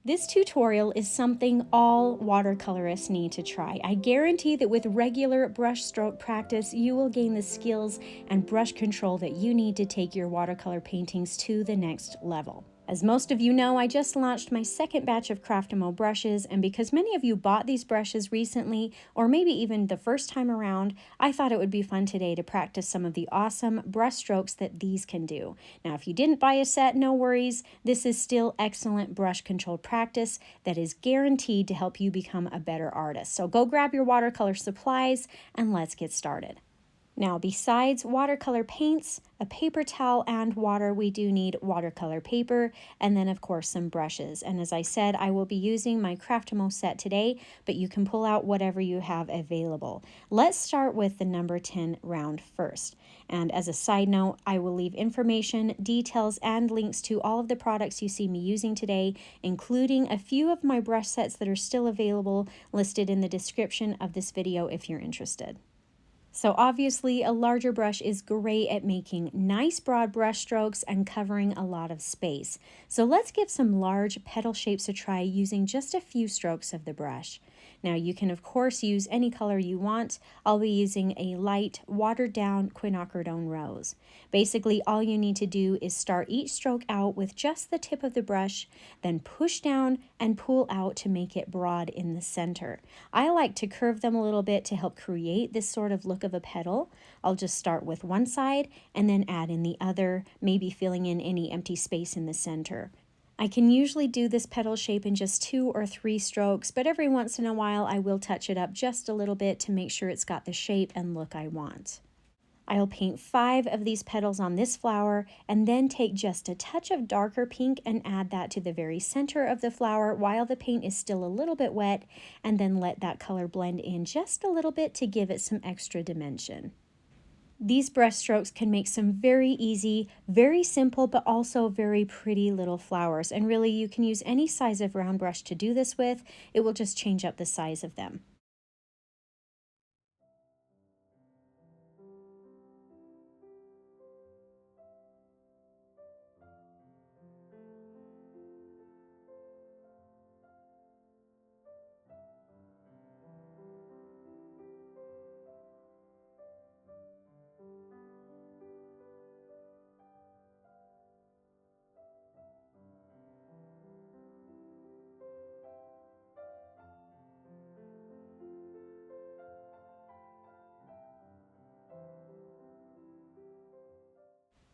This tutorial is something all watercolorists need to try. I guarantee that with regular brush stroke practice, you will gain the skills and brush control that you need to take your watercolor paintings to the next level. As most of you know, I just launched my second batch of Craftamo brushes, and because many of you bought these brushes recently, or maybe even the first time around, I thought it would be fun today to practice some of the awesome brush strokes that these can do. Now, if you didn't buy a set, no worries. This is still excellent brush controlled practice that is guaranteed to help you become a better artist. So go grab your watercolor supplies and let's get started. Now, besides watercolor paints, a paper towel, and water, we do need watercolor paper, and then of course some brushes. And as I said, I will be using my Craftamo set today, but you can pull out whatever you have available. Let's start with the number 10 round first. And as a side note, I will leave information, details, and links to all of the products you see me using today, including a few of my brush sets that are still available, listed in the description of this video if you're interested. So obviously a larger brush is great at making nice broad brush strokes and covering a lot of space. So let's give some large petal shapes a try using just a few strokes of the brush. Now you can of course use any color you want. I'll be using a light watered down Quinacridone rose. Basically all you need to do is start each stroke out with just the tip of the brush, then push down and pull out to make it broad in the center. I like to curve them a little bit to help create this sort of look of a petal. I'll just start with one side and then add in the other, maybe filling in any empty space in the center. I can usually do this petal shape in just 2 or 3 strokes, but every once in a while I will touch it up just a little bit to make sure it's got the shape and look I want. I'll paint 5 of these petals on this flower and then take just a touch of darker pink and add that to the very center of the flower while the paint is still a little bit wet, and then let that color blend in just a little bit to give it some extra dimension. These brush strokes can make some very easy, very simple, but also very pretty little flowers. And really, you can use any size of round brush to do this with. It will just change up the size of them.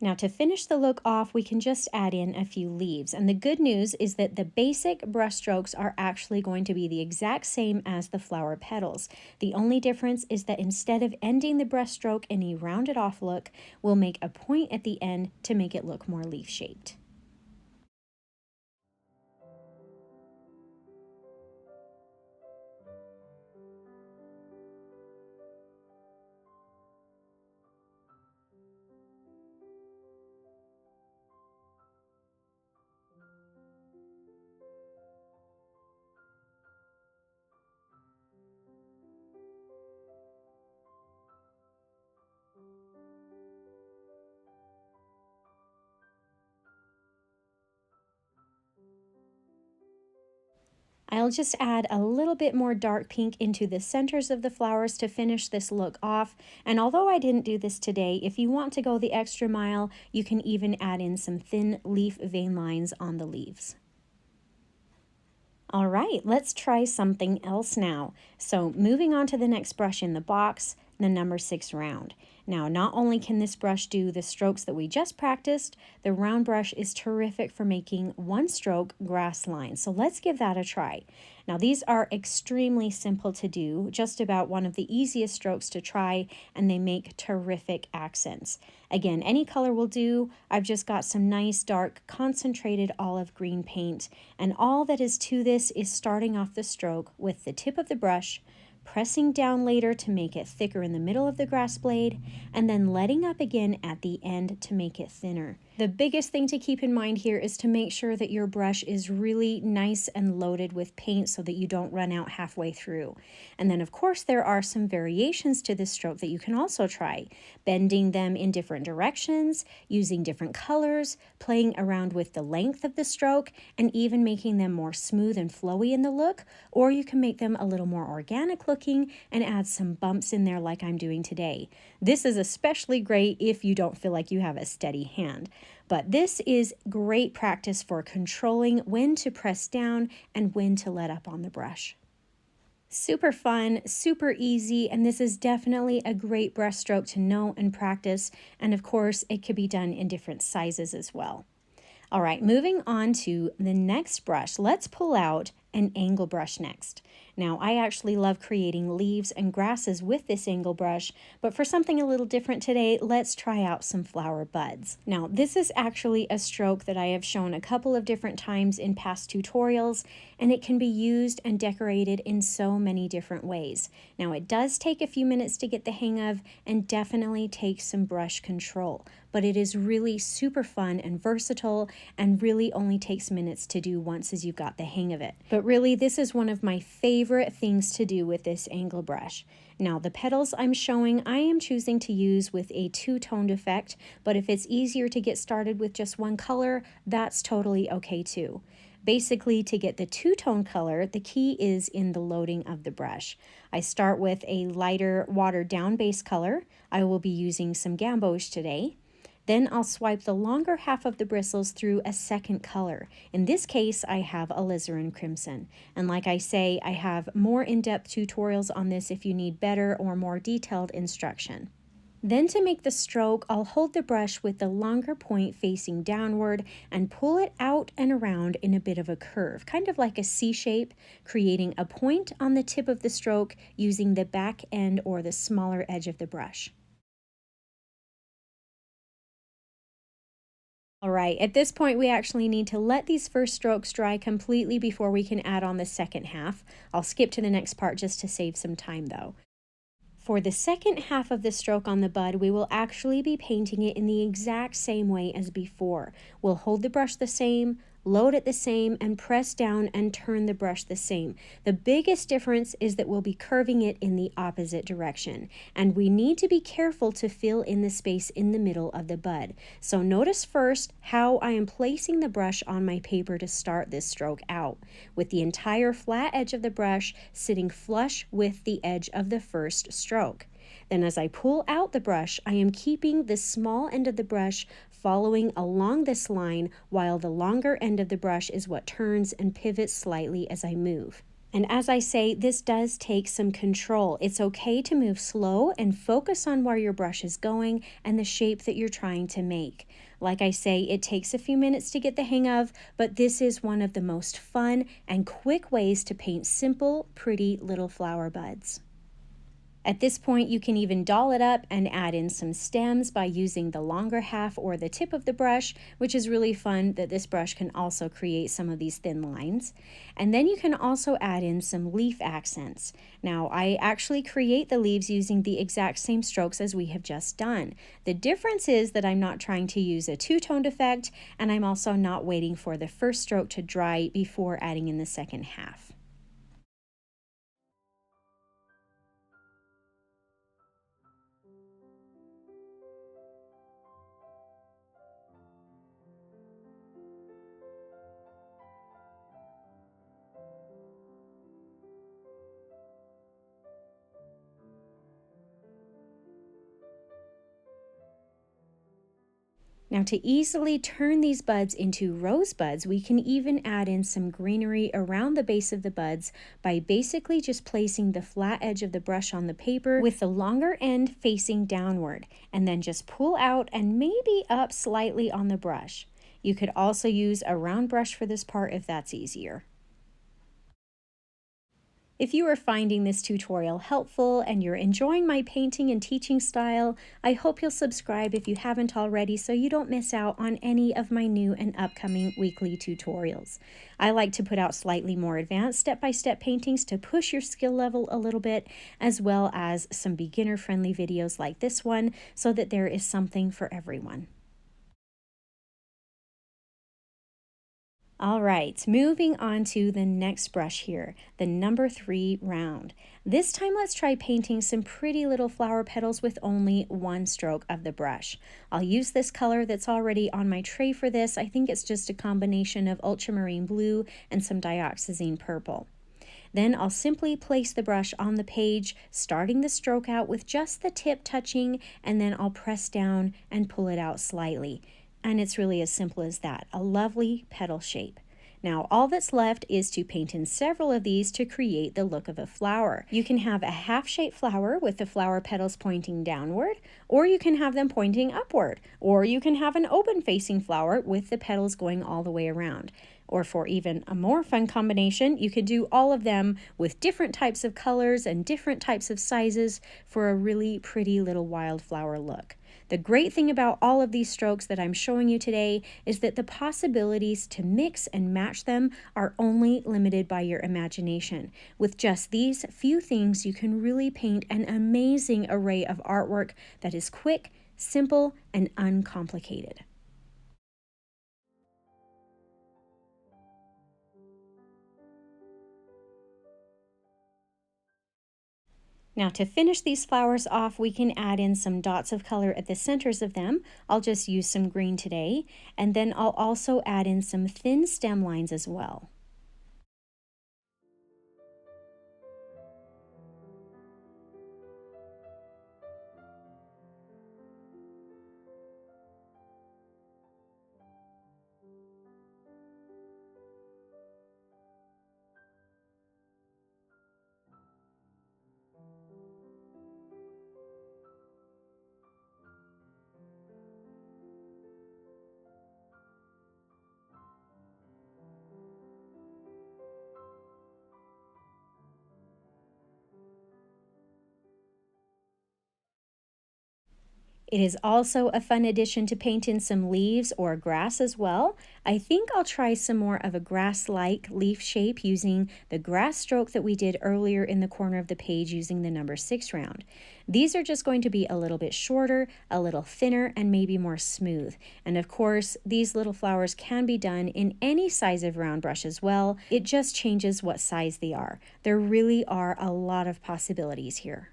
Now to finish the look off, we can just add in a few leaves. And the good news is that the basic brush strokes are actually going to be the exact same as the flower petals. The only difference is that instead of ending the brush stroke in a rounded off look, we'll make a point at the end to make it look more leaf shaped. I'll just add a little bit more dark pink into the centers of the flowers to finish this look off. And although I didn't do this today, if you want to go the extra mile, you can even add in some thin leaf vein lines on the leaves. All right, let's try something else now. So moving on to the next brush in the box, the number 6 round. Now, not only can this brush do the strokes that we just practiced, the round brush is terrific for making one stroke grass lines. So let's give that a try. Now, these are extremely simple to do, just about one of the easiest strokes to try, and they make terrific accents. Again, any color will do. I've just got some nice dark concentrated olive green paint, and all that is to this is starting off the stroke with the tip of the brush, pressing down later to make it thicker in the middle of the grass blade, and then letting up again at the end to make it thinner. The biggest thing to keep in mind here is to make sure that your brush is really nice and loaded with paint so that you don't run out halfway through. And then of course there are some variations to this stroke that you can also try. Bending them in different directions, using different colors, playing around with the length of the stroke, and even making them more smooth and flowy in the look, or you can make them a little more organic looking and add some bumps in there like I'm doing today. This is especially great if you don't feel like you have a steady hand. But this is great practice for controlling when to press down and when to let up on the brush. Super fun, super easy, and this is definitely a great brush stroke to know and practice. And of course, it could be done in different sizes as well. All right, moving on to the next brush, let's pull out an angle brush next. Now, I actually love creating leaves and grasses with this angle brush, but for something a little different today, let's try out some flower buds. Now, this is actually a stroke that I have shown a couple of different times in past tutorials, and it can be used and decorated in so many different ways. Now, it does take a few minutes to get the hang of and definitely takes some brush control, but it is really super fun and versatile and really only takes minutes to do once as you've got the hang of it. But really, this is one of my favorite things to do with this angle brush. Now, the petals I'm showing, I am choosing to use with a two-toned effect, but if it's easier to get started with just one color, that's totally okay too. Basically, to get the two-tone color, the key is in the loading of the brush. I start with a lighter watered-down base color. I will be using some Gamboge today. Then I'll swipe the longer half of the bristles through a second color. In this case, I have Alizarin Crimson. And like I say, I have more in-depth tutorials on this if you need better or more detailed instruction. Then to make the stroke, I'll hold the brush with the longer point facing downward and pull it out and around in a bit of a curve, kind of like a C shape, creating a point on the tip of the stroke using the back end or the smaller edge of the brush. All right, at this point, we actually need to let these first strokes dry completely before we can add on the second half. I'll skip to the next part just to save some time though. For the second half of the stroke on the bud, we will actually be painting it in the exact same way as before. We'll hold the brush the same, load it the same, and press down and turn the brush the same. The biggest difference is that we'll be curving it in the opposite direction, and we need to be careful to fill in the space in the middle of the bud. So notice first how I am placing the brush on my paper to start this stroke out, with the entire flat edge of the brush sitting flush with the edge of the first stroke. Then as I pull out the brush, I am keeping the small end of the brush following along this line, while the longer end of the brush is what turns and pivots slightly as I move. And as I say, this does take some control. It's okay to move slow and focus on where your brush is going and the shape that you're trying to make. Like I say, it takes a few minutes to get the hang of, but this is one of the most fun and quick ways to paint simple, pretty little flower buds. At this point, you can even doll it up and add in some stems by using the longer half or the tip of the brush, which is really fun that this brush can also create some of these thin lines. And then you can also add in some leaf accents. Now, I actually create the leaves using the exact same strokes as we have just done. The difference is that I'm not trying to use a two-toned effect, and I'm also not waiting for the first stroke to dry before adding in the second half. Now, to easily turn these buds into rosebuds, we can even add in some greenery around the base of the buds by basically just placing the flat edge of the brush on the paper with the longer end facing downward, and then just pull out and maybe up slightly on the brush. You could also use a round brush for this part if that's easier. If you are finding this tutorial helpful and you're enjoying my painting and teaching style, I hope you'll subscribe if you haven't already so you don't miss out on any of my new and upcoming weekly tutorials. I like to put out slightly more advanced step-by-step paintings to push your skill level a little bit, as well as some beginner-friendly videos like this one so that there is something for everyone. All right, moving on to the next brush here, the number 3 round. This time let's try painting some pretty little flower petals with only one stroke of the brush. I'll use this color that's already on my tray for this. I think it's just a combination of ultramarine blue and some dioxazine purple. Then I'll simply place the brush on the page, starting the stroke out with just the tip touching, and then I'll press down and pull it out slightly. And it's really as simple as that, a lovely petal shape. Now all that's left is to paint in several of these to create the look of a flower. You can have a half-shaped flower with the flower petals pointing downward, or you can have them pointing upward, or you can have an open-facing flower with the petals going all the way around. Or for even a more fun combination, you could do all of them with different types of colors and different types of sizes for a really pretty little wildflower look. The great thing about all of these strokes that I'm showing you today is that the possibilities to mix and match them are only limited by your imagination. With just these few things, you can really paint an amazing array of artwork that is quick, simple, and uncomplicated. Now to finish these flowers off, we can add in some dots of color at the centers of them. I'll just use some green today, and then I'll also add in some thin stem lines as well. It is also a fun addition to paint in some leaves or grass as well. I think I'll try some more of a grass-like leaf shape using the grass stroke that we did earlier in the corner of the page using the number 6 round. These are just going to be a little bit shorter, a little thinner, and maybe more smooth. And of course, these little flowers can be done in any size of round brush as well. It just changes what size they are. There really are a lot of possibilities here.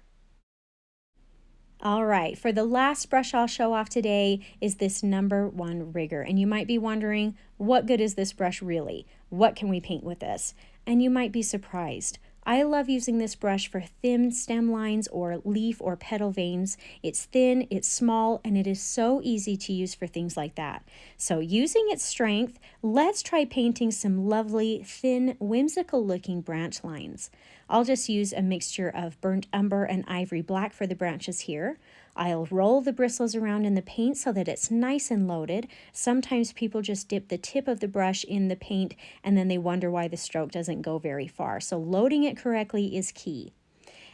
All right, for the last brush I'll show off today is this number 1 rigger. And you might be wondering, what good is this brush really? What can we paint with this? And you might be surprised. I love using this brush for thin stem lines or leaf or petal veins. It's thin, it's small, and it is so easy to use for things like that. So using its strength, let's try painting some lovely, thin, whimsical looking branch lines. I'll just use a mixture of burnt umber and ivory black for the branches here. I'll roll the bristles around in the paint so that it's nice and loaded. Sometimes people just dip the tip of the brush in the paint and then they wonder why the stroke doesn't go very far. So loading it correctly is key.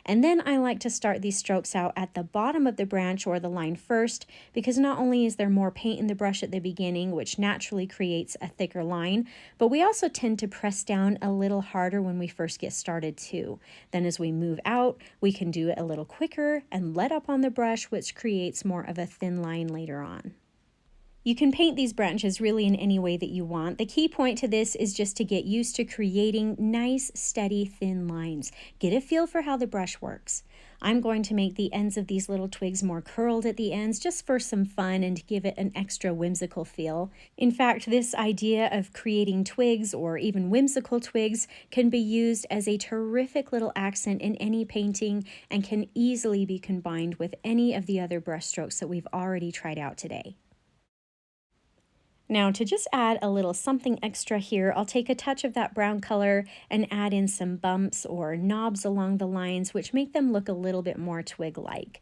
And then I like to start these strokes out at the bottom of the branch or the line first, because not only is there more paint in the brush at the beginning, which naturally creates a thicker line, but we also tend to press down a little harder when we first get started too. Then as we move out, we can do it a little quicker and let up on the brush, which creates more of a thin line later on. You can paint these branches really in any way that you want. The key point to this is just to get used to creating nice, steady, thin lines. Get a feel for how the brush works. I'm going to make the ends of these little twigs more curled at the ends just for some fun and to give it an extra whimsical feel. In fact, this idea of creating twigs or even whimsical twigs can be used as a terrific little accent in any painting and can easily be combined with any of the other brush strokes that we've already tried out today. Now to just add a little something extra here, I'll take a touch of that brown color and add in some bumps or knobs along the lines, which make them look a little bit more twig-like.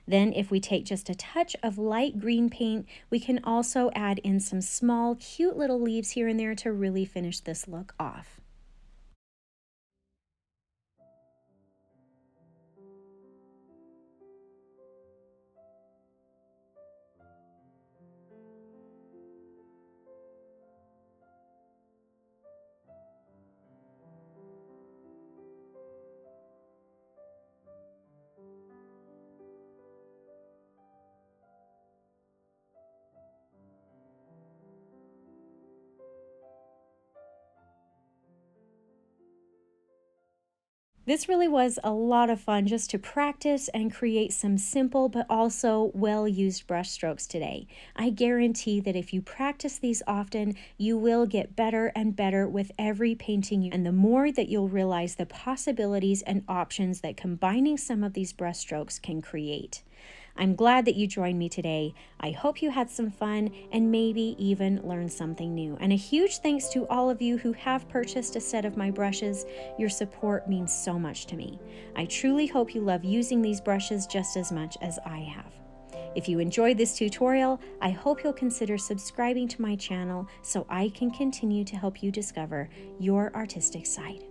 Then if we take just a touch of light green paint, we can also add in some small, cute little leaves here and there to really finish this look off. This really was a lot of fun just to practice and create some simple but also well-used brush strokes today. I guarantee that if you practice these often, you will get better and better with every painting, and the more that you'll realize the possibilities and options that combining some of these brush strokes can create. I'm glad that you joined me today. I hope you had some fun and maybe even learned something new. And a huge thanks to all of you who have purchased a set of my brushes. Your support means so much to me. I truly hope you love using these brushes just as much as I have. If you enjoyed this tutorial, I hope you'll consider subscribing to my channel so I can continue to help you discover your artistic side.